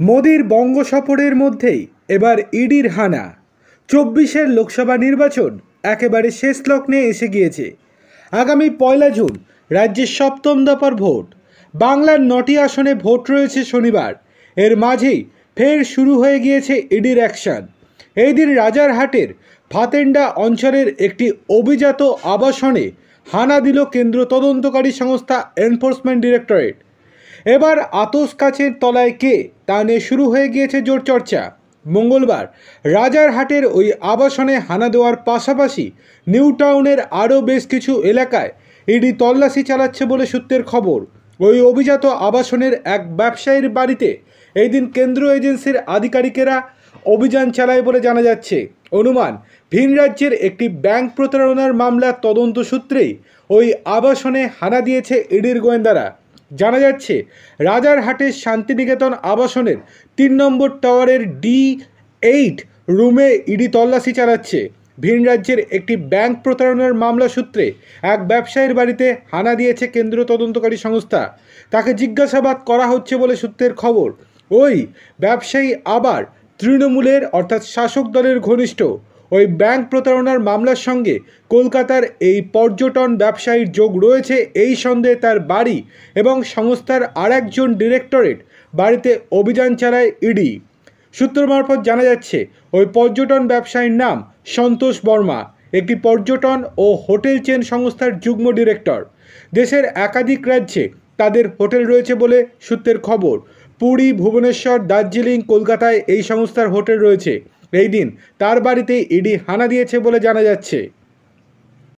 মোদির বঙ্গ সফরের মধ্যেই এবার ইডির হানা। ২৪-এর লোকসভা নির্বাচন একেবারে শেষ লগ্নে এসে গিয়েছে। আগামী ১ জুন রাজ্যের সপ্তম দফার ভোট। বাংলার ৯টি আসনে ভোট রয়েছে শনিবার। এর মাঝেই ফের শুরু হয়ে গিয়েছে ইডির অ্যাকশন। এই দিন রাজারহাটের ভাতেন্ডা অঞ্চলের একটি অভিজাত আবাসনে হানা দিল কেন্দ্র তদন্তকারী সংস্থা এনফোর্সমেন্ট ডিরেক্টরেট। এবার আতস কাচের তলায় কে তা নিয়ে শুরু হয়ে গিয়েছে জোর চর্চা। মঙ্গলবার রাজারহাটের ওই আবাসনে হানা দেওয়ার পাশাপাশি নিউ টাউনের আরও বেশ কিছু এলাকায় ইডি তল্লাশি চালাচ্ছে বলে সূত্রের খবর। ওই অভিজাত আবাসনের এক ব্যবসায়ীর বাড়িতে এই দিন কেন্দ্রীয় এজেন্সির আধিকারিকেরা অভিযান চালায় বলে জানা যাচ্ছে। অনুমান, ভিন রাজ্যের একটি ব্যাংক প্রতারণার মামলার তদন্ত সূত্রেই ওই আবাসনে হানা দিয়েছে ইডির গোয়েন্দারা। জানা যাচ্ছে, রাজারহাটের শান্তিনিকেতন আবাসনের ৩ নম্বর টাওয়ারের D8 রুমে ইডি তল্লাশি চালাচ্ছে। ভিন রাজ্যের একটি ব্যাংক প্রতারণার মামলা সূত্রে এক ব্যবসায়ীর বাড়িতে হানা দিয়েছে কেন্দ্রীয় তদন্তকারী সংস্থা। তাকে জিজ্ঞাসাবাদ করা হচ্ছে বলে সূত্রের খবর। ওই ব্যবসায়ী আবার তৃণমূলের অর্থাৎ শাসক দলের ঘনিষ্ঠ। ওই ব্যাংক প্রতারণার মামলার সঙ্গে কলকাতার এই পর্যটন ব্যবসায়ীর যোগ রয়েছে এই সন্দেহে তার বাড়ি এবং সংস্থার আরেকজন ডিরেক্টরেট বাড়িতে অভিযান চালায় ইডি। সূত্র মারফত জানা যাচ্ছে, ওই পর্যটন ব্যবসায়ীর নাম সন্তোষ বর্মা, একটি পর্যটন ও হোটেল চেন সংস্থার যুগ্ম ডিরেক্টর। দেশের একাধিক রাজ্যে তাদের হোটেল রয়েছে বলে সূত্রের খবর। পুরী, ভুবনেশ্বর, দার্জিলিং, কলকাতায় এই সংস্থার হোটেল রয়েছে। এই দিন তার বাড়িতে ইডি হানা দিয়েছে বলে জানা যাচ্ছে।